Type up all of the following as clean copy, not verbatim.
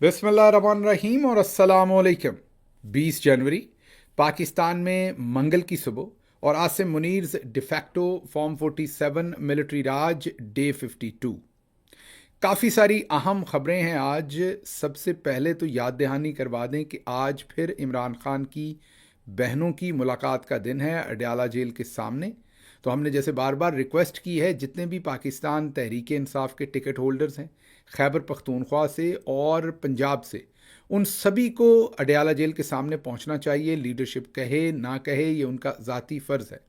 बिस्मिल्लाहिर्रहमानिर्रहीम और अस्सलामुअलैकुम। 20 जनवरी पाकिस्तान में मंगल की सुबह और आसिम मुनीर्स डिफैक्टो फॉर्म 47 मिलिट्री राज डे 52। काफ़ी सारी अहम खबरें हैं आज। सबसे पहले तो याद दहानी करवा दें कि आज फिर इमरान खान की बहनों की मुलाकात का दिन है अडयाला जेल के सामने। तो हमने जैसे बार बार रिक्वेस्ट की है, जितने भी पाकिस्तान तहरीक इंसाफ के टिकट होल्डर्स हैं खैबर पख्तूनख्वा से और पंजाब से, उन सभी को अडयाला जेल के सामने पहुंचना चाहिए। लीडरशिप कहे ना कहे, ये उनका ज़ाती फ़र्ज़ है,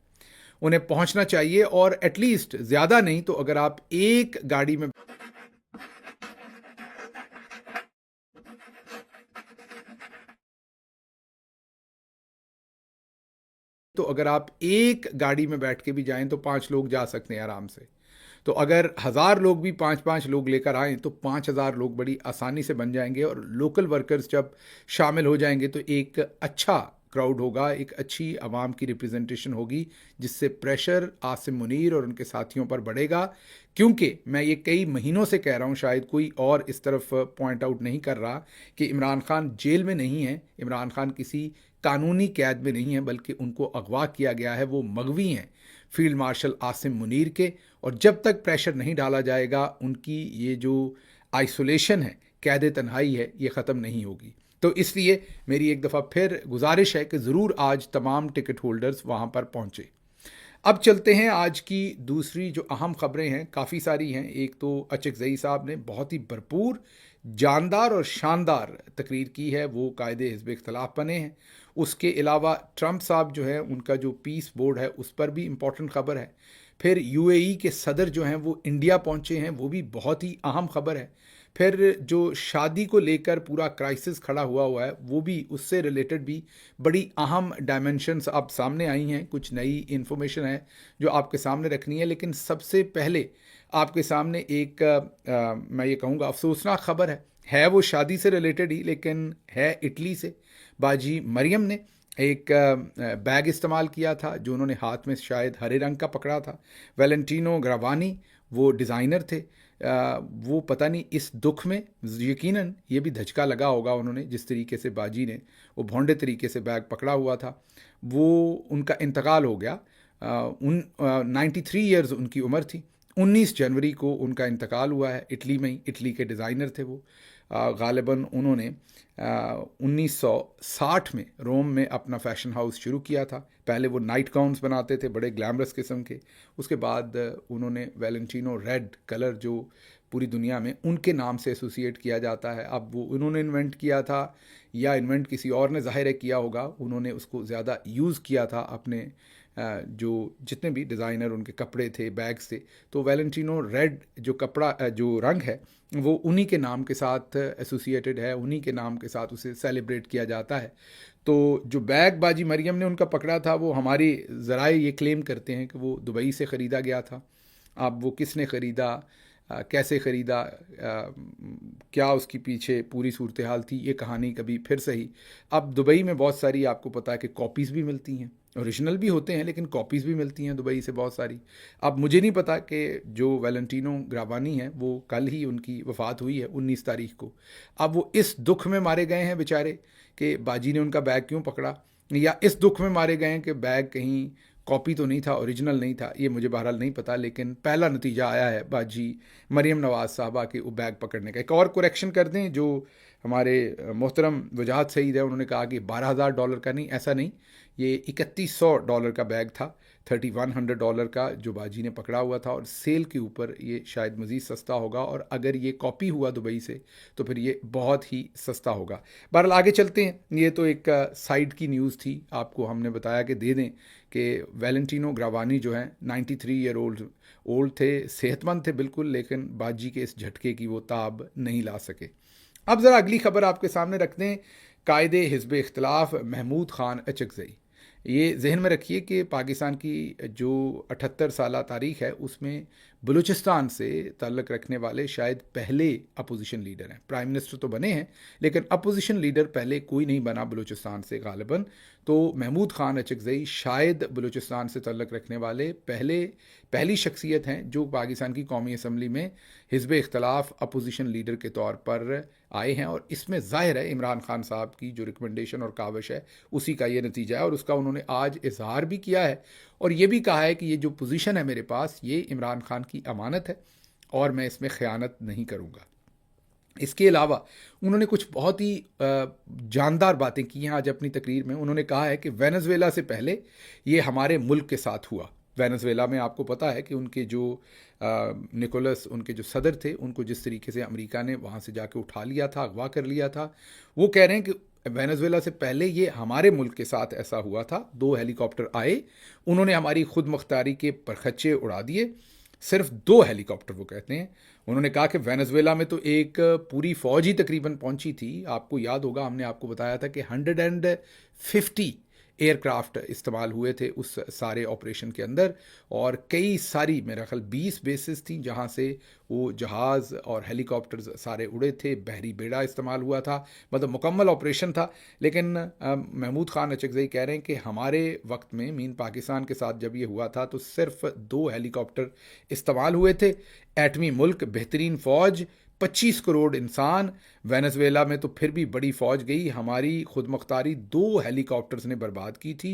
उन्हें पहुंचना चाहिए। और एटलीस्ट ज़्यादा नहीं तो अगर आप एक गाड़ी में गाड़ी में बैठ के भी जाएं तो 5 लोग जा सकते हैं आराम से। तो अगर 1,000 लोग भी 5-5 लोग लेकर आएँ तो 5,000 लोग बड़ी आसानी से बन जाएंगे। और लोकल वर्कर्स जब शामिल हो जाएंगे तो एक अच्छा क्राउड होगा, एक अच्छी आवाम की रिप्रेजेंटेशन होगी, जिससे प्रेशर आसिम मुनीर और उनके साथियों पर बढ़ेगा। क्योंकि मैं ये कई महीनों से कह रहा हूँ, शायद कोई और इस तरफ पॉइंट आउट नहीं कर रहा कि इमरान खान जेल में नहीं है, इमरान खान किसी कानूनी कैद में नहीं है, बल्कि उनको अगवा किया गया है। वो मगवी हैं फील्ड मार्शल आसिम मुनीर के। और जब तक प्रेशर नहीं डाला जाएगा, उनकी ये जो आइसोलेशन है, कैद तन्हाई है, ये ख़त्म नहीं होगी। तो इसलिए मेरी एक दफ़ा फिर गुजारिश है कि ज़रूर आज तमाम टिकट होल्डर्स वहाँ पर पहुँचे। अब चलते हैं आज की दूसरी जो अहम खबरें हैं, काफ़ी सारी हैं। एक तो अचकज़ई साहब ने बहुत ही भरपूर, जानदार और शानदार तकरीर की है, वो कायदे हिज़्ब इख्तिलाफ बने हैं। उसके अलावा ट्रंप साहब जो है, उनका जो पीस बोर्ड है उस पर भी इम्पॉर्टेंट खबर है। फिर यूएई के सदर जो हैं वो इंडिया पहुंचे हैं, वो भी बहुत ही अहम खबर है। फिर जो शादी को लेकर पूरा क्राइसिस खड़ा हुआ है, वो भी, उससे रिलेटेड भी बड़ी अहम डायमेंशंस अब सामने आई हैं। कुछ नई इन्फॉर्मेशन है जो आपके सामने रखनी है। लेकिन सबसे पहले आपके सामने एक मैं ये कहूँगा अफसोसनाक खबर है वो शादी से रिलेटेड ही, लेकिन है इटली से। बाजी मरियम ने एक बैग इस्तेमाल किया था जो उन्होंने हाथ में शायद हरे रंग का पकड़ा था। वैलेंटिनो ग्रावानी वो डिज़ाइनर थे। वो पता नहीं इस दुख में यकीनन ये भी धचका लगा होगा उन्होंने, जिस तरीके से बाजी ने वो भोंडे तरीके से बैग पकड़ा हुआ था। वो उनका इंतकाल हो गया। 93 ईयर्स उनकी उम्र थी। 19 जनवरी को उनका इंतकाल हुआ है, इटली में ही। इटली के डिज़ाइनर थे वो। गालिबन उन्होंने 1960 में रोम में अपना फ़ैशन हाउस शुरू किया था। पहले वो नाइट गाउन्स बनाते थे, बड़े ग्लैमरस किस्म के। उसके बाद उन्होंने वैलेंटिनो रेड कलर, जो पूरी दुनिया में उनके नाम से एसोसिएट किया जाता है, अब वो उन्होंने इन्वेंट किया था या इन्वेंट किसी और ने ज़ाहिर है किया होगा। उन्होंने उसको ज़्यादा यूज़ किया था अपने जो जितने भी डिज़ाइनर उनके कपड़े थे, बैग्स थे। तो वैलेंटिनो रेड जो कपड़ा, जो रंग है, वो उन्हीं के नाम के साथ एसोसिएटेड है, उन्हीं के नाम के साथ उसे सेलिब्रेट किया जाता है। तो जो बैग बाजी मरियम ने उनका पकड़ा था, वो हमारे ज़राए ये क्लेम करते हैं कि वो दुबई से ख़रीदा गया था। अब वो किसने ख़रीदा, कैसे ख़रीदा, क्या उसकी पीछे पूरी सूरत हाल थी, ये कहानी कभी फिर सही। अब दुबई में बहुत सारी, आपको पता है कि कॉपीज़ भी मिलती हैं, ओरिजिनल भी होते हैं लेकिन कॉपीज़ भी मिलती हैं दुबई से बहुत सारी। अब मुझे नहीं पता कि जो वैलेंटिनो ग्रावानी है वो कल ही उनकी वफ़ात हुई है 19 तारीख को। अब वो इस दुख में मारे गए हैं बेचारे कि बाजी ने उनका बैग क्यों पकड़ा, या इस दुख में मारे गए हैं कि बैग कहीं कॉपी तो नहीं था, ओरिजिनल नहीं था, ये मुझे बहरहाल नहीं पता। लेकिन पहला नतीजा आया है बाजी मरियम नवाज़ साहबा के वो बैग पकड़ने का। एक और करेक्शन कर दें, जो हमारे मोहतरम वजाहत सईद है, उन्होंने कहा कि $12,000 का नहीं, ऐसा नहीं, ये $3,100 का बैग था, $3,100 का जो बाजी ने पकड़ा हुआ था। और सेल के ऊपर ये शायद मज़ीद सस्ता होगा, और अगर ये कॉपी हुआ दुबई से तो फिर ये बहुत ही सस्ता होगा। बहरहाल आगे चलते हैं। ये तो एक साइड की न्यूज़ थी, आपको हमने बताया कि दे दें कि वैलेंटिनो ग्रावानी जो हैं 93 ईयर ओल्ड थे, सेहतमंद थे बिल्कुल, लेकिन बाजी के इस झटके की वो ताब नहीं ला सके। अब ज़रा अगली खबर आपके सामने रख दें। कायदे हिज़्ब इख्तिलाफ महमूद ख़ान अचकज़ई। ये जहन में रखिए कि पाकिस्तान की जो 78 साला तारीख़ है, उसमें बलूचिस्तान से ताल्लुक़ रखने वाले शायद पहले अपोजिशन लीडर हैं। प्राइम मिनिस्टर तो बने हैं, लेकिन अपोजिशन लीडर पहले कोई नहीं बना बलूचिस्तान से गालिबन। तो महमूद ख़ान अचकज़ई शायद बलूचिस्तान से ताल्लुक़ रखने वाले पहली शख्सियत हैं जो पाकिस्तान की कौमी असम्बली में हिज़्ब इख्तलाफ अपोजिशन लीडर के तौर पर आए हैं। और इसमें ज़ाहिर है इमरान खान साहब की जो रिकमेंडेशन और काविश है उसी का ये नतीजा है, और उसका उन्होंने आज इजहार भी किया है और ये भी कहा है कि ये जो पोजीशन है मेरे पास ये इमरान खान की अमानत है और मैं इसमें ख़यानत नहीं करूँगा। इसके अलावा उन्होंने कुछ बहुत ही जानदार बातें की हैं आज अपनी तकरीर में। उन्होंने कहा है कि वेनेजुएला से पहले ये हमारे मुल्क के साथ हुआ। वेनेजुएला में आपको पता है कि उनके जो निकोलस उनके जो सदर थे, उनको जिस तरीके से अमेरिका ने वहाँ से जाके उठा लिया था, अगवा कर लिया था, वो कह रहे हैं कि वेनेजुएला से पहले ये हमारे मुल्क के साथ ऐसा हुआ था। 2 हेलीकॉप्टर आए, उन्होंने हमारी खुद मुख्तारी के परखच्चे उड़ा दिए। सिर्फ 2 हेलीकॉप्टर वो कहते हैं। उन्होंने कहा कि वेनेजुएला में तो एक पूरी फ़ौज ही तकरीबन पहुंची थी। आपको याद होगा हमने आपको बताया था कि 150 एयरक्राफ्ट इस्तेमाल हुए थे उस सारे ऑपरेशन के अंदर, और कई सारी मेरा ख्याल 20 बेसिस थी जहां से वो जहाज़ और हेलीकॉप्टर्स सारे उड़े थे। बहरी बेड़ा इस्तेमाल हुआ था, मतलब मुकम्मल ऑपरेशन था। लेकिन महमूद ख़ान अचकज़ई कह रहे हैं कि हमारे वक्त में मीन पाकिस्तान के साथ जब ये हुआ था तो सिर्फ 2 हेलीकॉप्टर इस्तेमाल हुए थे। एटमी मुल्क, बेहतरीन फ़ौज, 25 करोड़ इंसान। वेनेजुएला में तो फिर भी बड़ी फ़ौज गई, हमारी खुद मुख्तारी 2 हेलीकॉप्टर्स ने बर्बाद की थी।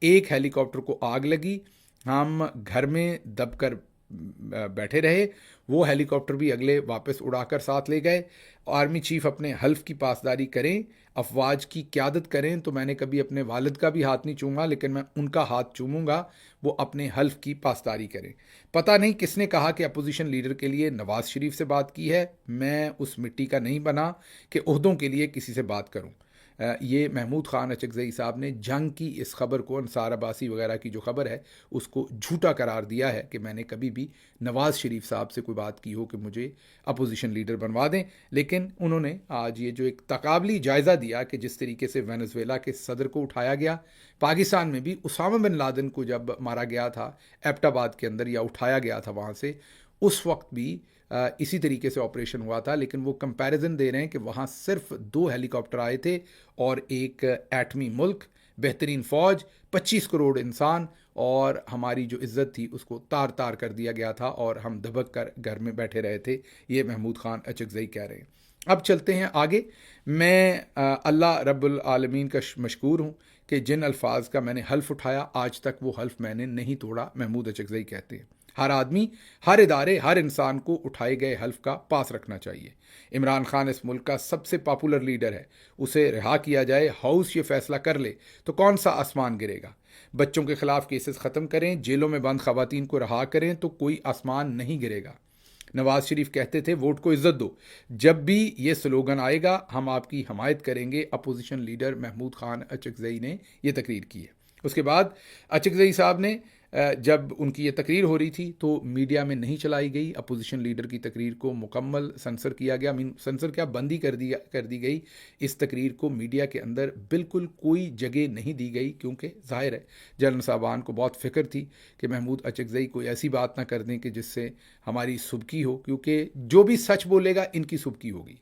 एक हेलीकॉप्टर को आग लगी, हम घर में दबकर बैठे रहे, वो हेलीकॉप्टर भी अगले वापस उड़ाकर साथ ले गए। आर्मी चीफ अपने हल्फ की पासदारी करें, अफवाज की क़यादत करें, तो मैंने कभी अपने वालिद का भी हाथ नहीं चूमा, लेकिन मैं उनका हाथ चूमूंगा, वो अपने हल्फ की पासदारी करें। पता नहीं किसने कहा कि अपोजिशन लीडर के लिए नवाज शरीफ से बात की है। मैं उस मिट्टी का नहीं बना कि ओहदों के लिए किसी से बात करूं। ये महमूद ख़ान अचकज़ई साहब ने जंग की इस खबर को, अंसार अब्बासी वगैरह की जो खबर है उसको झूठा करार दिया है कि मैंने कभी भी नवाज़ शरीफ साहब से कोई बात की हो कि मुझे अपोजिशन लीडर बनवा दें। लेकिन उन्होंने आज ये जो एक तकाबली जायज़ा दिया कि जिस तरीके से वेनेजुएला के सदर को उठाया गया, पाकिस्तान में भी उसामा बिन लादेन को जब मारा गया था एबटाबाद के अंदर या उठाया गया था वहाँ से, उस वक्त भी इसी तरीके से ऑपरेशन हुआ था। लेकिन वो कंपैरिजन दे रहे हैं कि वहाँ सिर्फ 2 हेलीकॉप्टर आए थे और एक एटमी मुल्क, बेहतरीन फ़ौज, 25 करोड़ इंसान, और हमारी जो इज़्ज़त थी उसको तार तार कर दिया गया था और हम दबक कर घर में बैठे रहे थे। ये महमूद ख़ान अचकज़ई कह रहे हैं। अब चलते हैं आगे। मैं अल्लाह रब्बुल आलमीन का मशकूर हूँ कि जिन अल्फाज का मैंने हल्फ उठाया आज तक वो हल्फ मैंने नहीं तोड़ा। महमूद अचकज़ई कहते हैं हर आदमी, हर इदारे, हर इंसान को उठाए गए हल्फ का पास रखना चाहिए। इमरान खान इस मुल्क का सबसे पॉपुलर लीडर है, उसे रिहा किया जाए, हाउस ये फैसला कर ले तो कौन सा आसमान गिरेगा। बच्चों के खिलाफ केसेस ख़त्म करें, जेलों में बंद खवातीन को रिहा करें तो कोई आसमान नहीं गिरेगा। नवाज शरीफ कहते थे वोट को इज्जत दो। जब भी ये स्लोगन आएगा हम आपकी हमायत करेंगे। अपोजिशन लीडर महमूद ख़ान अचकज़ई ने यह तकरीर की है। उसके बाद अचकज़ई साहब ने जब उनकी ये तकरीर हो रही थी तो मीडिया में नहीं चलाई गई। अपोजिशन लीडर की तकरीर को मुकम्मल सेंसर किया गया, सेंसर क्या, बंदी कर दी गई। इस तकरीर को मीडिया के अंदर बिल्कुल कोई जगह नहीं दी गई, क्योंकि जाहिर है जनरल साहबान को बहुत फ़िक्र थी कि महमूद अचकज़ई कोई ऐसी बात ना कर दें कि जिससे हमारी सुबकी हो, क्योंकि जो भी सच बोलेगा इनकी सुबकी होगी।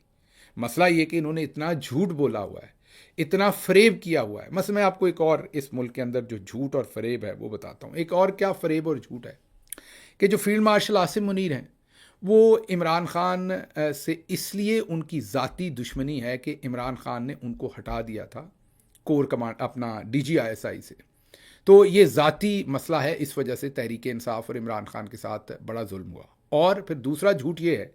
मसला ये कि इन्होंने इतना झूठ बोला हुआ है, इतना फ़रेब किया हुआ है। मैं आपको एक और इस मुल्क के अंदर जो झूठ और फ़रेब है वो बताता हूँ। एक और क्या फ़रेब और झूठ है कि जो फील्ड मार्शल आसिम मुनीर हैं वो इमरान ख़ान से इसलिए उनकी ज़ाती दुश्मनी है कि इमरान ख़ान ने उनको हटा दिया था कोर कमांड अपना DGISI से। तो ये ज़ाती मसला है, इस वजह से तहरीक इंसाफ और इमरान ख़ान के साथ बड़ा जुल्म हुआ। और फिर दूसरा झूठ ये है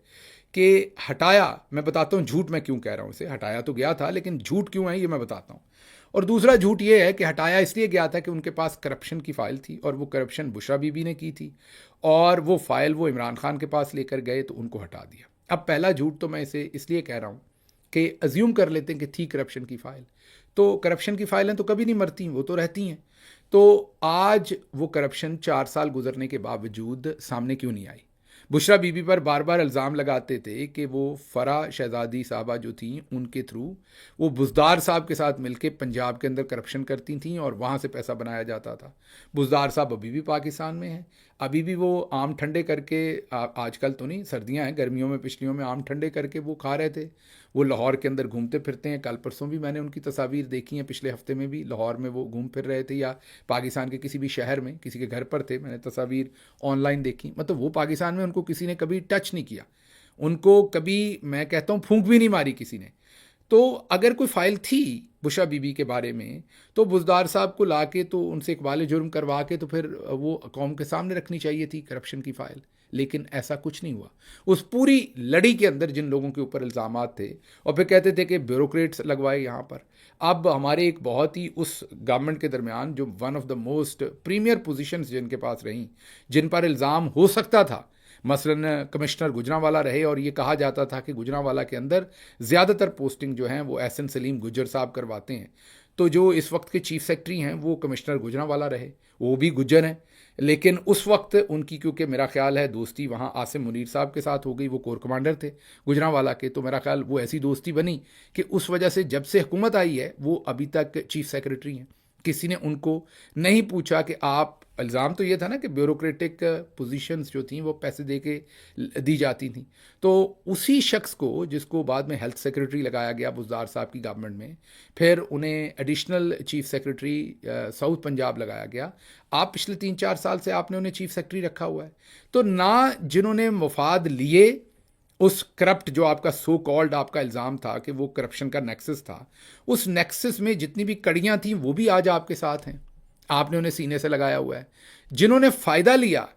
कि हटाया, मैं बताता हूँ झूठ मैं क्यों कह रहा हूँ इसे। हटाया तो गया था लेकिन झूठ क्यों है ये मैं बताता हूँ। और दूसरा झूठ ये है कि हटाया इसलिए गया था कि उनके पास करप्शन की फ़ाइल थी और वो करप्शन बुशरा बीबी ने की थी और वो फ़ाइल वो इमरान खान के पास लेकर गए तो उनको हटा दिया। अब पहला झूठ तो मैं इसे इसलिए कह रहा हूँ कि अज्यूम कर लेते हैं कि थी करप्शन की फ़ाइल, तो करप्शन की फ़ाइलें तो कभी नहीं मरती, वो तो रहती हैं। तो आज वो करप्शन 4 साल गुजरने के बावजूद सामने क्यों नहीं आई? बुशरा बीबी पर बार बार इल्ज़ाम लगाते थे कि वो फ़रा शहज़ादी साहबा जो थी उनके थ्रू वो बुज़दार साहब के साथ मिलके पंजाब के अंदर करप्शन करती थीं और वहाँ से पैसा बनाया जाता था। बुज़दार साहब अभी भी पाकिस्तान में हैं, अभी भी वो आम ठंडे करके आजकल तो नहीं, सर्दियाँ हैं, गर्मियों में पिछलियों में आम ठंडे करके वो खा रहे थे। वो लाहौर के अंदर घूमते फिरते हैं, कल परसों भी मैंने उनकी तस्वीर देखी हैं, पिछले हफ्ते में भी लाहौर में वो घूम फिर रहे थे या पाकिस्तान के किसी भी शहर में किसी के घर पर थे, मैंने तस्वीर ऑनलाइन देखी। मतलब वो पाकिस्तान में उनको किसी ने कभी टच नहीं किया, उनको कभी मैं कहता हूँ फूंक भी नहीं मारी किसी ने। तो अगर कोई फ़ाइल थी बुशरा बीबी के बारे में तो बुज़दार साहब को ला के तो उनसे इकबाल जुर्म करवा के तो फिर वो कौम के सामने रखनी चाहिए थी करप्शन की फ़ाइल, लेकिन ऐसा कुछ नहीं हुआ। उस पूरी लड़ी के अंदर जिन लोगों के ऊपर इल्ज़ामात थे और फिर कहते थे कि ब्यूरोक्रेट्स लगवाए यहाँ पर। अब हमारे एक बहुत ही उस गवर्नमेंट के दरमियान जो one of the most premier positions जिनके पास रहीं, जिन पर इल्ज़ाम हो सकता था, मसलन कमिश्नर गुजरांवाला रहे और ये कहा जाता था कि गुजरांवाला के अंदर ज़्यादातर पोस्टिंग जो हैं वो एहसन सलीम गुज्जर साहब करवाते हैं। तो जो इस वक्त के चीफ सेक्रेटरी हैं वो कमिश्नर गुजरांवाला रहे, वो भी गुज्जर हैं, लेकिन उस वक्त उनकी क्योंकि मेरा ख्याल है दोस्ती वहाँ आसिम मुनीर साहब के साथ हो गई, वो कोर कमांडर थे गुजरांवाला के, तो मेरा ख्याल वो ऐसी दोस्ती बनी कि उस वजह से जब से हुकूमत आई है वो अभी तक चीफ सेक्रेटरी हैं। किसी ने उनको नहीं पूछा कि आप, इल्ज़ाम तो ये था ना कि ब्यूरोक्रेटिक पोजीशंस जो थी वो पैसे दे के दी जाती थी, तो उसी शख्स को जिसको बाद में हेल्थ सेक्रेटरी लगाया गया बुज़दार साहब की गवर्नमेंट में, फिर उन्हें additional chief secretary south Punjab लगाया गया। आप पिछले 3-4 साल से आपने उन्हें चीफ सेक्रेटरी रखा हुआ है। तो ना जिन्होंने मफाद लिए उस करप्ट जो आपका सो कॉल्ड आपका इल्ज़ाम था कि वो करप्शन का नेक्सस था, उस नेक्सस में जितनी भी कड़ियाँ थीं वो भी आज आपके साथ हैं, आपने उन्हें सीने से लगाया हुआ है। जिन्होंने फ़ायदा लिया,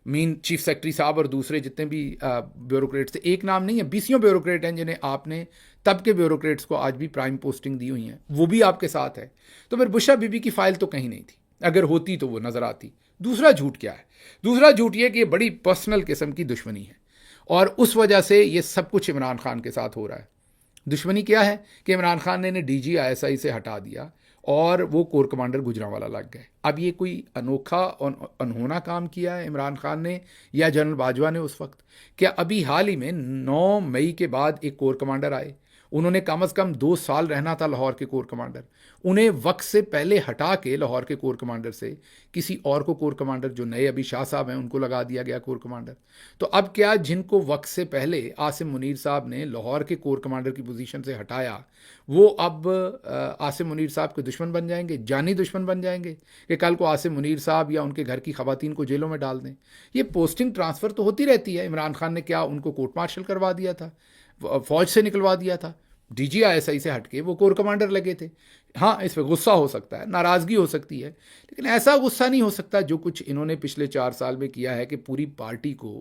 मीन चीफ सेक्रेटरी साहब और दूसरे जितने भी ब्यूरोक्रेट्स थे, एक नाम नहीं है, 20 ब्यूरोक्रेट हैं जिन्हें आपने तब के ब्यूरोक्रेट्स को आज भी प्राइम पोस्टिंग दी हुई हैं, वो भी आपके साथ है। तो फिर बुशरा बीबी की फ़ाइल तो कहीं नहीं थी, अगर होती तो वो नज़र आती। दूसरा झूठ क्या है? दूसरा झूठ ये कि ये बड़ी पर्सनल किस्म की दुश्मनी है और उस वजह से ये सब कुछ इमरान खान के साथ हो रहा है। दुश्मनी क्या है कि इमरान खान ने DGISI से हटा दिया और वो कोर कमांडर गुजरांवाला लग गए। अब ये कोई अनोखा और अनहोना काम किया है इमरान खान ने या जनरल बाजवा ने उस वक्त? क्या अभी हाल ही में 9 मई के बाद एक कोर कमांडर आए, उन्होंने कम से कम 2 साल रहना था लाहौर के कोर कमांडर, उन्हें वक्त से पहले हटा के लाहौर के कोर कमांडर से किसी और को कोर कमांडर, जो नए अभी शाह साहब हैं उनको लगा दिया गया कोर कमांडर। तो अब क्या जिनको वक्त से पहले आसिम मुनीर साहब ने लाहौर के कोर कमांडर की पोजीशन से हटाया, वो अब आसिम मुनीर साहब के दुश्मन बन जाएंगे, जानी दुश्मन बन जाएंगे कि कल को आसिम मुनीर साहब या उनके घर की खवातीन को जेलों में डाल दें? ये पोस्टिंग ट्रांसफ़र तो होती रहती है। इमरान खान ने क्या उनको कोर्ट मार्शल करवा दिया था, फौज से निकलवा दिया था, DGISI से हटके वो कोर कमांडर लगे थे। हाँ, इस पर गुस्सा हो सकता है, नाराज़गी हो सकती है, लेकिन ऐसा गुस्सा नहीं हो सकता जो कुछ इन्होंने पिछले 4 साल में किया है कि पूरी पार्टी को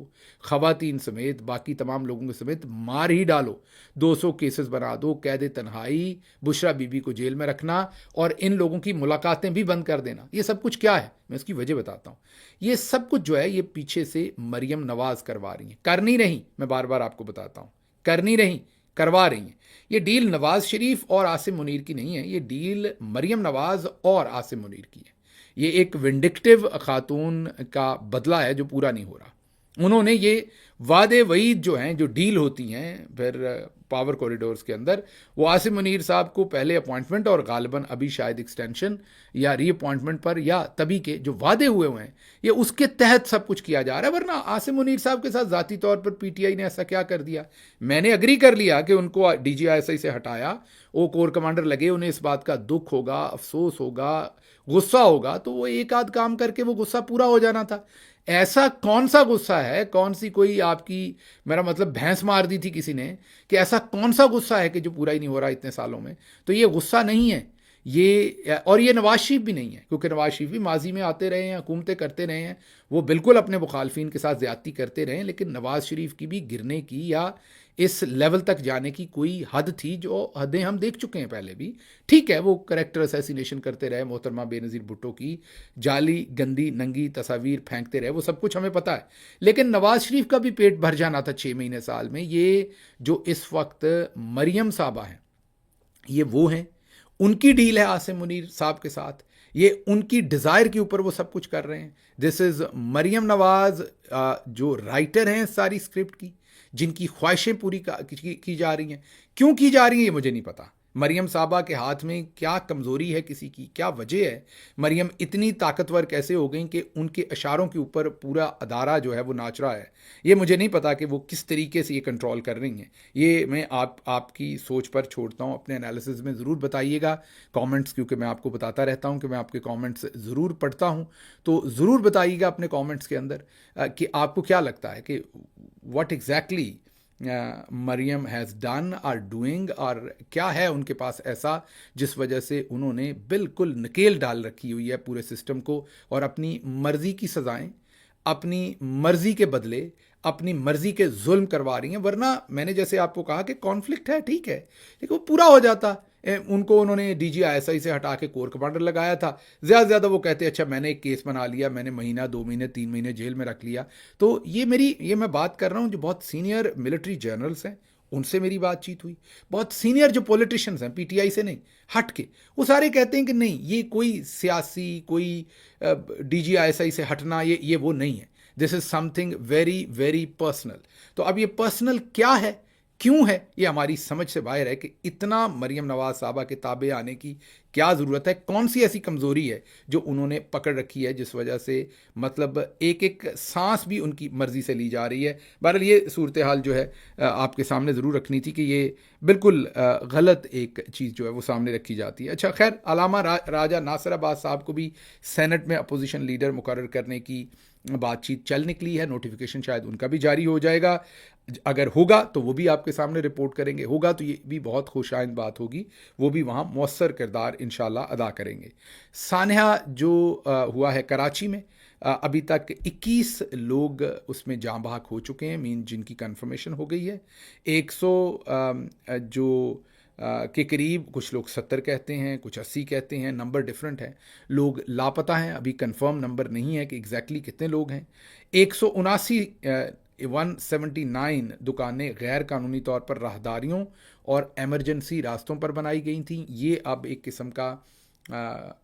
खवातीन समेत बाकी तमाम लोगों के समेत मार ही डालो, 200 केसेस बना दो, कैद तन्हाई, बुशरा बीबी को जेल में रखना और इन लोगों की मुलाकातें भी बंद कर देना। ये सब कुछ क्या है, मैं इसकी वजह बताता हूँ। ये सब कुछ जो है ये पीछे से मरियम नवाज़ करवा रही हैं, कर नहीं रही, मैं बार बार आपको बताता हूँ, कर नहीं रही, करवा रही हैं। ये डील नवाज शरीफ और आसिम मुनीर की नहीं है, ये डील मरियम नवाज और आसिम मुनीर की है। ये एक विंडिक्टिव खातून का बदला है जो पूरा नहीं हो रहा। उन्होंने ये वादे वईद जो हैं, जो डील होती हैं फिर पावर कॉरिडोर्स के अंदर, वो आसिम मुनीर साहब को पहले अपॉइंटमेंट और गालिबन अभी शायद एक्सटेंशन या रीअपॉइंटमेंट पर या तभी के जो वादे हुए हैं ये उसके तहत सब कुछ किया जा रहा है। वरना आसिम मुनीर साहब के साथ ज़ाती तौर पर PTI ने ऐसा क्या कर दिया? मैंने अग्री कर लिया कि उनको DGISI से हटाया, वो कोर कमांडर लगे, उन्हें इस बात का दुख होगा, अफसोस होगा, गुस्सा होगा, तो वो एक आध काम करके वो गुस्सा पूरा हो जाना था। ऐसा कौन सा गुस्सा है, कौन सी कोई आपकी, मेरा मतलब भैंस मार दी थी किसी ने, कि ऐसा कौन सा गुस्सा है कि जो पूरा ही नहीं हो रहा इतने सालों में? तो ये गुस्सा नहीं है ये, और ये नवाज शरीफ भी नहीं है, क्योंकि नवाज शरीफ भी माजी में आते रहे हैं, हुकूमतें करते रहे हैं, वो बिल्कुल अपने मुखालफिन के साथ ज़्यादती करते रहे हैं, लेकिन नवाज शरीफ की भी गिरने की या इस लेवल तक जाने की कोई हद थी, जो हदें हम देख चुके हैं पहले भी। ठीक है, वो कैरेक्टर असैसिनेशन करते रहे, मोहतरमा बेनज़ीर भुट्टो की जाली गंदी नंगी तस्वीर फेंकते रहे, वो सब कुछ हमें पता है, लेकिन नवाज शरीफ का भी पेट भर जाना था 6 महीने साल में। ये जो इस वक्त मरियम साहबा हैं, ये वो हैं, उनकी डील है आसिम मुनीर साहब के साथ, ये उनकी डिज़ायर के ऊपर वो सब कुछ कर रहे हैं। दिस इज़ मरियम नवाज़, जो राइटर हैं सारी स्क्रिप्ट की, जिनकी ख्वाहिशें पूरी की जा रही हैं। क्यों की जा रही हैं ये मुझे नहीं पता। मरियम साहबा के हाथ में क्या कमज़ोरी है किसी की, क्या वजह है, मरियम इतनी ताकतवर कैसे हो गई कि उनके इशारों के ऊपर पूरा अदारा जो है वो नाच रहा है। ये मुझे नहीं पता कि वो किस तरीके से ये कंट्रोल कर रही हैं। ये मैं आपकी सोच पर छोड़ता हूँ, अपने एनालिसिस में ज़रूर बताइएगा कमेंट्स, क्योंकि मैं आपको बताता रहता हूँ कि मैं आपके कमेंट्स ज़रूर पढ़ता हूँ। तो ज़रूर बताइएगा अपने कमेंट्स के अंदर कि आपको क्या लगता है कि what exactly Maryam has done or doing, और क्या है उनके पास ऐसा जिस वजह से उन्होंने बिल्कुल नकेल डाल रखी हुई है पूरे सिस्टम को, और अपनी मर्ज़ी की सज़ाएं, अपनी मर्ज़ी के बदले अपनी मर्ज़ी के जुल्म करवा रही हैं। वरना मैंने जैसे आपको कहा कि कॉन्फ्लिक्ट है, ठीक है, लेकिन वो पूरा हो जाता। उनको उन्होंने DGISI से हटा के कोर कमांडर लगाया था। ज़्यादा से ज़्यादा वो कहते अच्छा मैंने एक केस बना लिया, मैंने महीना 2 महीने 3 महीने जेल में रख लिया। तो ये मैं बात कर रहा हूँ जो बहुत सीनियर मिलिट्री जनरल्स हैं, उनसे मेरी बातचीत हुई। बहुत सीनियर जो पॉलिटिशियंस हैं, PTI से नहीं हट के, वो सारे कहते हैं कि नहीं, ये कोई सियासी, कोई DGISI से हटना, ये वो नहीं है। This is something very very personal. तो अब ये पर्सनल क्या है, क्यों है, ये हमारी समझ से बाहर है कि इतना मरियम नवाज साहबा के ताबे आने की क्या ज़रूरत है। कौन सी ऐसी कमज़ोरी है जो उन्होंने पकड़ रखी है जिस वजह से मतलब एक एक सांस भी उनकी मर्ज़ी से ली जा रही है। बहरहाल ये सूरत हाल जो है आपके सामने ज़रूर रखनी थी कि ये बिल्कुल गलत एक चीज़ जो है वो सामने रखी जाती है। अच्छा खैर, अलामा राजा नासिर अब्बास साहब को भी सेनेट में अपोजिशन लीडर मुकर्रर करने की बातचीत चल निकली है। नोटिफिकेशन शायद उनका भी जारी हो जाएगा। अगर होगा तो वो भी आपके सामने रिपोर्ट करेंगे, होगा तो ये भी बहुत खुशाइंद बात होगी, वो भी वहाँ मौसर किरदार इंशाल्लाह अदा करेंगे। सानहा जो हुआ है कराची में, अभी तक 21 लोग उसमें जाँ बहक हो चुके हैं, मीन जिनकी कंफर्मेशन हो गई है। 100 जो के करीब, कुछ लोग 70 कहते हैं, कुछ 80 कहते हैं, नंबर डिफरेंट है। लोग लापता हैं, अभी कंफर्म नंबर नहीं है कि एग्जैक्टली कितने लोग हैं। 179 दुकानें गैर कानूनी तौर पर राहदारियों और एमरजेंसी रास्तों पर बनाई गई थीं। ये अब एक किस्म का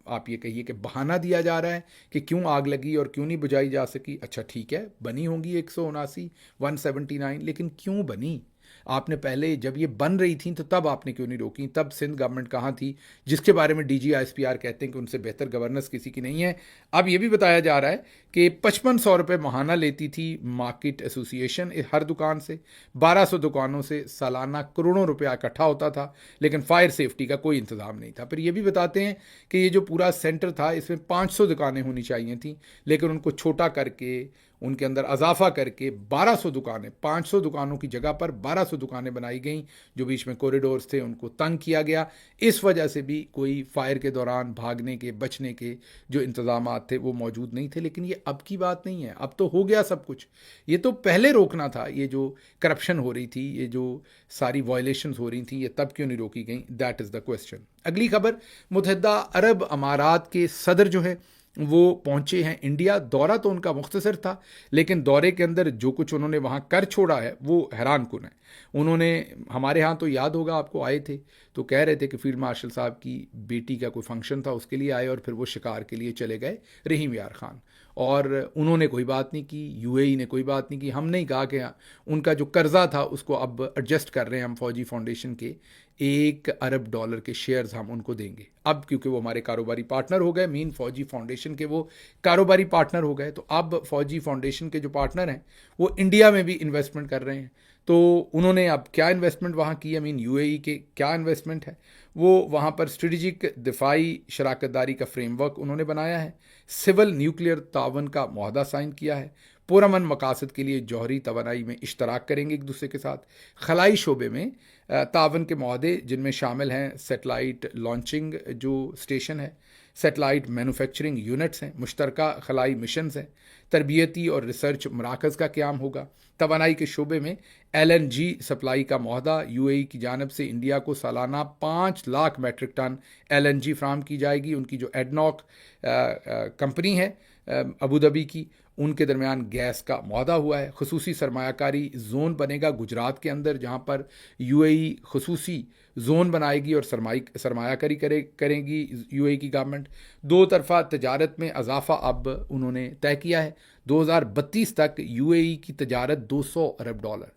आप ये कहिए कि बहाना दिया जा रहा है कि क्यों आग लगी और क्यों नहीं बुझाई जा सकी। अच्छा ठीक है, बनी होंगी 179, लेकिन क्यों बनी? आपने पहले जब ये बन रही थी तो तब आपने क्यों नहीं रोकी? तब सिंध गवर्नमेंट कहाँ थी, जिसके बारे में DGISPR कहते हैं कि उनसे बेहतर गवर्नेंस किसी की नहीं है। अब ये भी बताया जा रहा है कि 5500 रुपये महाना लेती थी मार्केट एसोसिएशन हर दुकान से। 1200 दुकानों से सालाना करोड़ों रुपया इकट्ठा होता था, लेकिन फायर सेफ्टी का कोई इंतज़ाम नहीं था। फिर ये भी बताते हैं कि ये जो पूरा सेंटर था इसमें 500 दुकानें होनी चाहिए थी, लेकिन उनको छोटा करके, उनके अंदर अजाफा करके 1200 दुकानें, 500 दुकानों की जगह पर 1200 दुकानें बनाई गईं। जो बीच में कॉरिडोर्स थे उनको तंग किया गया। इस वजह से भी कोई फायर के दौरान भागने के, बचने के जो इंतज़ाम थे वो मौजूद नहीं थे। लेकिन ये अब की बात नहीं है, अब तो हो गया सब कुछ। ये तो पहले रोकना था, ये जो करप्शन हो रही थी, ये जो सारी वायलेशंस हो रही थी, ये तब क्यों नहीं रोकी गई? That is the question. अगली खबर, मुत्तहिदा अरब अमारात के सदर जो है वो पहुंचे हैं इंडिया। दौरा तो उनका मुख्तसर था, लेकिन दौरे के अंदर जो कुछ उन्होंने वहाँ कर छोड़ा है वो हैरान कुन है। उन्होंने, हमारे यहाँ तो याद होगा आपको, आए थे तो कह रहे थे कि फील्ड मार्शल साहब की बेटी का कोई फंक्शन था, उसके लिए आए, और फिर वो शिकार के लिए चले गए रहीम यार खान। और उन्होंने कोई बात नहीं की, UAE ने कोई बात नहीं की। हम नहीं कहा कि उनका जो कर्जा था उसको अब एडजस्ट कर रहे हैं हम, फौजी फाउंडेशन के $1 अरब के शेयर्स हम उनको देंगे अब, क्योंकि वो हमारे कारोबारी पार्टनर हो गए। मीन फौजी फाउंडेशन के वो कारोबारी पार्टनर हो गए। तो अब फौजी फाउंडेशन के जो पार्टनर हैं वो इंडिया में भी इन्वेस्टमेंट कर रहे हैं। तो उन्होंने अब क्या इन्वेस्टमेंट वहाँ की है, मीन UAE के क्या इन्वेस्टमेंट है, वो वहाँ पर स्ट्रेटजिक दिफाई शराकतदारी का फ्रेमवर्क उन्होंने बनाया है। सिविल न्यूक्लियर तावन का मुआहदा साइन किया है। पुरअमन मकासद के लिए जौहरी तवानाई में इश्तराक करेंगे एक दूसरे के साथ। खलाई शोबे में तावन के मुआहदे जिनमें शामिल हैं सेटेलाइट लॉन्चिंग जो स्टेशन है, सेटेलाइट मैन्युफैक्चरिंग यूनिट्स हैं, मुश्तरका खलाई मिशंस हैं, तरबियती और रिसर्च मराकज़ का क़याम होगा। तवानाई के शोबे में LNG सप्लाई का मुआहदा, UAE की जानब से इंडिया को सालाना 5 लाख मेट्रिक टन LNG फ्राहम की जाएगी। उनकी जो एडनॉक कंपनी है अबू धाबी की, उनके दरमियान गैस का मुआहदा हुआ है। खसूसी सरमायाकारी जोन बनेगा गुजरात के अंदर, जहाँ पर यूएई खसूसी जोन बनाएगी और सरमायाकारी करेगी यूएई की गवर्नमेंट। दो तरफा तजारत में इजाफा अब उन्होंने तय किया है। 2032 तक यूएई की तजारत $200 अरब,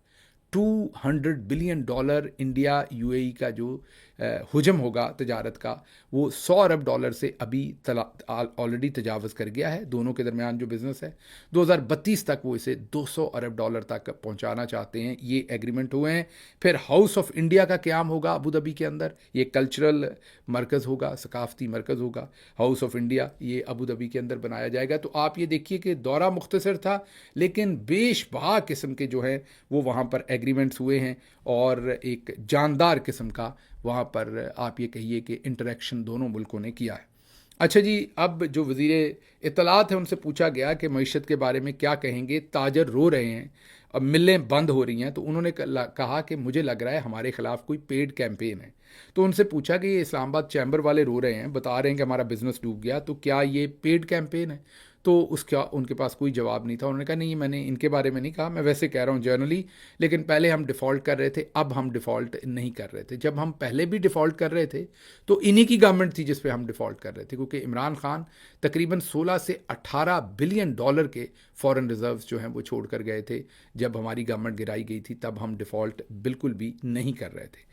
$200 बिलियन इंडिया यूएई का जो हुजम होगा तजारत का, वो $100 अरब से अभी ऑलरेडी तजावज़ कर गया है। दोनों के दरमियान जो बिज़नेस है 2032 तक वो इसे $200 अरब तक पहुंचाना चाहते हैं। ये एग्रीमेंट हुए हैं। फिर हाउस ऑफ इंडिया का क़याम होगा अबू धाबी के अंदर। ये कल्चरल मरकज़ होगा, सकाफ़ती मरकज़ होगा। हाउस ऑफ इंडिया ये अबू धाबी के अंदर बनाया जाएगा। तो आप ये देखिए कि दौरा मुख्तसर था, लेकिन बेशबहा किस्म के जो है वो वहाँ पर एग्रीमेंट्स हुए हैं और एक जानदार किस्म का वहाँ पर आप ये कहिए कि इंटरेक्शन दोनों मुल्कों ने किया है। अच्छा जी, अब जो वज़ीर इत्तलात है उनसे पूछा गया कि मईशत के बारे में क्या कहेंगे, ताजर रो रहे हैं, अब मिलें बंद हो रही हैं। तो उन्होंने कहा कि मुझे लग रहा है हमारे ख़िलाफ़ कोई पेड कैंपेन है। तो उनसे पूछा कि ये इस्लामाबाद चैम्बर वाले रो रहे हैं, बता रहे हैं कि हमारा बिज़नेस डूब गया, तो क्या ये पेड कैंपेन है? तो उसका उनके पास कोई जवाब नहीं था। उन्होंने कहा नहीं, मैंने इनके बारे में नहीं कहा, मैं वैसे कह रहा हूँ जनरली, लेकिन पहले हम डिफ़ॉल्ट कर रहे थे, अब हम डिफ़ॉल्ट नहीं कर रहे थे। जब हम पहले भी डिफ़ॉल्ट कर रहे थे तो इन्हीं की गवर्नमेंट थी जिस पे हम डिफ़ॉल्ट कर रहे थे, क्योंकि इमरान खान तकरीबन 16 से $18 बिलियन के फॉरेन रिजर्व्स जो हैं वो छोड़ कर गए थे। जब हमारी गवर्नमेंट गिराई गई थी तब हम डिफ़ॉल्ट बिल्कुल भी नहीं कर रहे थे।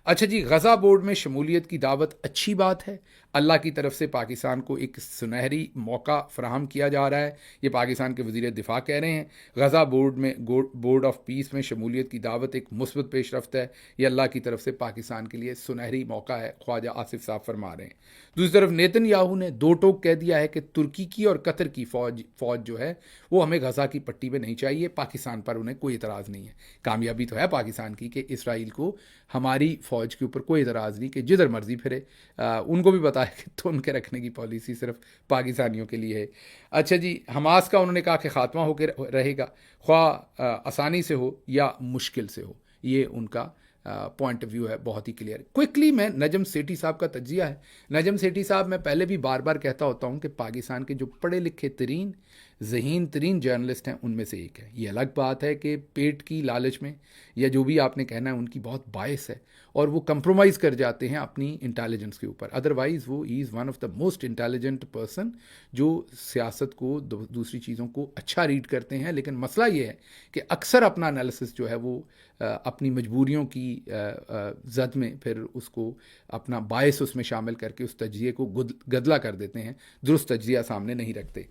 अच्छा जी, गज़ा बोर्ड में शमूलियत की दावत अच्छी बात है। अल्लाह की तरफ से पाकिस्तान को एक सुनहरी मौका फ़राहम किया जा रहा है। ये पाकिस्तान के वज़ीर दिफ़ा कह रहे हैं। गज़ा बोर्ड ऑफ पीस में शमूलियत की दावत एक मुस्बत पेशरफ्त है। ये अल्लाह की तरफ से पाकिस्तान के लिए सुनहरी मौका है, ख्वाजा आसिफ साहब फरमा रहे हैं। दूसरी तरफ नेतन्याहू ने दो टोक कह दिया है कि तुर्की की और कतर की फ़ौज जो है वो हमें गज़ा की पट्टी में नहीं चाहिए। पाकिस्तान पर उन्हें कोई एतराज़ नहीं है। कामयाबी तो है पाकिस्तान की कि इसराइल को हमारी फ़ौज के ऊपर कोई एतराज़ नहीं कि जिधर मर्जी फिरे। उनको भी पता है कि तो उनके रखने की पॉलिसी सिर्फ पाकिस्तानियों के लिए है। अच्छा जी, हमास का उन्होंने कहा कि ख़ात्मा होकर रहेगा, ख्वाह आसानी से हो या मुश्किल से हो। ये उनका पॉइंट ऑफ व्यू है, बहुत ही क्लियर। क्विकली मैं नजम सेठी साहब का तजिया है। नजम सेठी साहब, मैं पहले भी बार बार कहता होता हूँ कि पाकिस्तान के जो पढ़े लिखे तरीन ज़हीन तरीन जर्नलिस्ट हैं उनमें से एक है। ये अलग बात है कि पेट की लालच में या जो भी आपने कहना है उनकी बहुत बायस है और वो कंप्रोमाइज़ कर जाते हैं अपनी इंटेलिजेंस के ऊपर। अदरवाइज़ वो is one of the most intelligent person जो सियासत को दूसरी चीज़ों को अच्छा रीड करते हैं। लेकिन मसला ये है कि अक्सर अपना एनालिसिस जो है वो अपनी मजबूरियों की जद में फिर उसको अपना बायस उसमें शामिल करके उस तजिए को गदला कर देते हैं, दुरुस्त तजिया सामने नहीं रखते।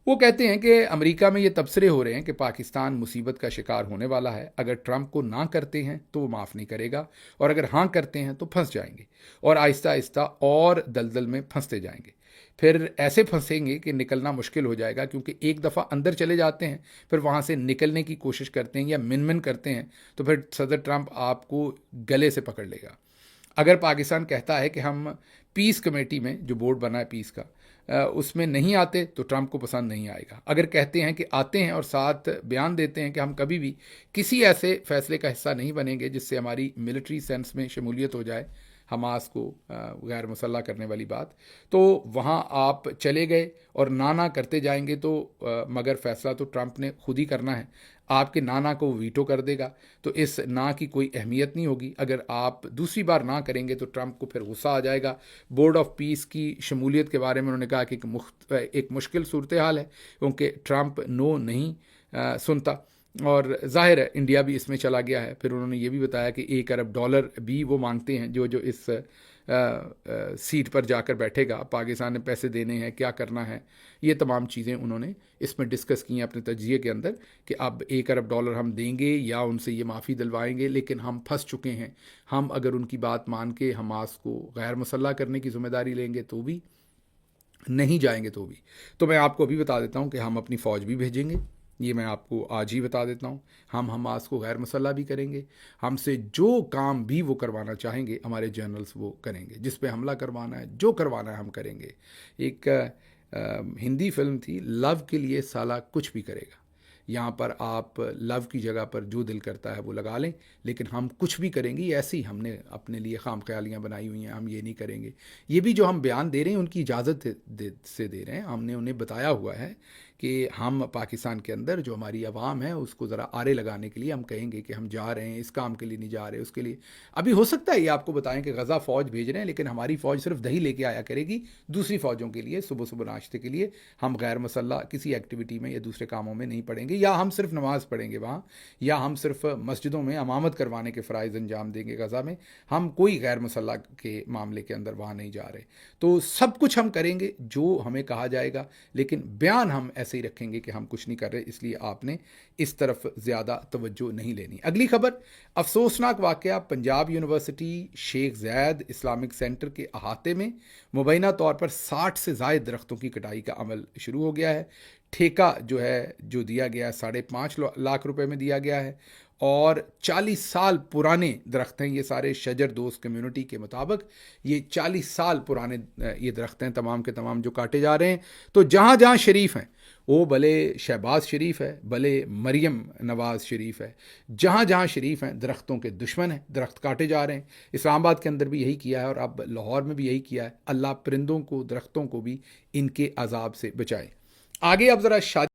वो कहते हैं कि अमेरिका में ये तबसरे हो रहे हैं कि पाकिस्तान मुसीबत का शिकार होने वाला है। अगर ट्रंप को ना करते हैं तो वो माफ़ नहीं करेगा, और अगर हाँ करते हैं तो फंस जाएंगे और आहिस्ता आहिस्ता और दलदल में फंसते जाएंगे। फिर ऐसे फंसेंगे कि निकलना मुश्किल हो जाएगा, क्योंकि एक दफ़ा अंदर चले जाते हैं फिर वहाँ से निकलने की कोशिश करते हैं या मिन करते हैं तो फिर सदर ट्रंप आपको गले से पकड़ लेगा। अगर पाकिस्तान कहता है कि हम पीस कमेटी में, जो बोर्ड बना है पीस का, उसमें नहीं आते तो ट्रंप को पसंद नहीं आएगा। अगर कहते हैं कि आते हैं और साथ बयान देते हैं कि हम कभी भी किसी ऐसे फैसले का हिस्सा नहीं बनेंगे जिससे हमारी मिलिट्री सेंस में शमूलियत हो जाए, हमास को गैर मुसल्लह करने वाली बात, तो वहाँ आप चले गए और ना करते जाएंगे तो मगर फ़ैसला तो ट्रंप ने खुद ही करना है। आपके ना को वीटो कर देगा, तो इस ना की कोई अहमियत नहीं होगी। अगर आप दूसरी बार ना करेंगे तो ट्रंप को फिर गुस्सा आ जाएगा। बोर्ड ऑफ पीस की शमूलियत के बारे में उन्होंने कहा कि एक मुश्किल सूरत हाल है, क्योंकि ट्रंप नो नहीं सुनता और ज़ाहिर है इंडिया भी इसमें चला गया है। फिर उन्होंने ये भी बताया कि $1 अरब भी वो मांगते हैं जो इस सीट पर जाकर बैठेगा। पाकिस्तान ने पैसे देने हैं, क्या करना है, ये तमाम चीज़ें उन्होंने इसमें डिस्कस की हैं अपने तजिए के अंदर कि अब $1 अरब हम देंगे या उनसे ये माफ़ी दिलवाएंगे। लेकिन हम फंस चुके हैं। हम अगर उनकी बात मान के हमास को गैर मुसल्लह करने की ज़िम्मेदारी लेंगे तो भी, नहीं जाएंगे तो भी। तो मैं आपको अभी बता देता हूँ कि हम अपनी फ़ौज भी भेजेंगे। ये मैं आपको आज ही बता देता हूँ। हम हमास को गैर मुसल्लह भी करेंगे। हमसे जो काम भी वो करवाना चाहेंगे हमारे जनरल्स वो करेंगे। जिस पे हमला करवाना है, जो करवाना है हम करेंगे। एक हिंदी फिल्म थी, लव के लिए साला कुछ भी करेगा। यहाँ पर आप लव की जगह पर जो दिल करता है वो लगा लें, लेकिन हम कुछ भी करेंगे। ऐसे ही हमने अपने लिए खाम ख्यालियाँ बनाई हुई हैं, हम ये नहीं करेंगे। ये भी जो हम बयान दे रहे हैं उनकी इजाज़त से दे रहे हैं। हमने उन्हें बताया हुआ है कि हम पाकिस्तान के अंदर जो हमारी आवाम है उसको ज़रा आरे लगाने के लिए हम कहेंगे कि हम जा रहे हैं, इस काम के लिए नहीं जा रहे, उसके लिए। अभी हो सकता है ये आपको बताएं कि गज़ा फ़ौज भेज रहे हैं, लेकिन हमारी फ़ौज सिर्फ दही लेके आया करेगी दूसरी फ़ौजों के लिए सुबह सुबह नाश्ते के लिए। हम गैर मसल्ला किसी एक्टिविटी में या दूसरे कामों में नहीं पड़ेंगे, या हम सिर्फ नमाज़ पढ़ेंगे वहाँ, या हम सिर्फ मस्जिदों में अमामत करवाने के फ़राइज़ अंजाम देंगे गज़ा में। हम कोई गैर मसल्ला के मामले के अंदर वहाँ नहीं जा रहे। तो सब कुछ हम करेंगे जो हमें कहा जाएगा, लेकिन बयान हम ऐसे ही रखेंगे कि हम कुछ नहीं कर रहे, इसलिए आपने इस तरफ ज़्यादा तवज्जो नहीं लेनी। अगली खबर, अफसोसनाक वाक़या, पंजाब यूनिवर्सिटी शेख ज़ैद इस्लामिक सेंटर के अहाते में मुबैना तौर पर 60 से ज़ायद दरख्तों की कटाई का अमल शुरू हो गया है। ठेका जो है जो दिया गया है 5.5 लाख रुपए में दिया गया है, और 40 साल पुराने दरख्त हैं ये सारे। शजर दोस्त कम्युनिटी के मुताबिक ये 40 साल पुराने ये दरख्त हैं तमाम के तमाम जो काटे जा रहे हैं। तो जहाँ जहाँ शरीफ हैं, वो भले शहबाज शरीफ है, भले मरियम नवाज़ शरीफ है, जहाँ जहाँ शरीफ हैं दरख्तों के दुश्मन हैं, दरख्त काटे जा रहे हैं। इस्लामाबाद के अंदर भी यही किया है और अब लाहौर में भी यही किया है। अल्लाह परिंदों को, दरख्तों को भी इनके अजाब से बचाए। आगे अब ज़रा शादी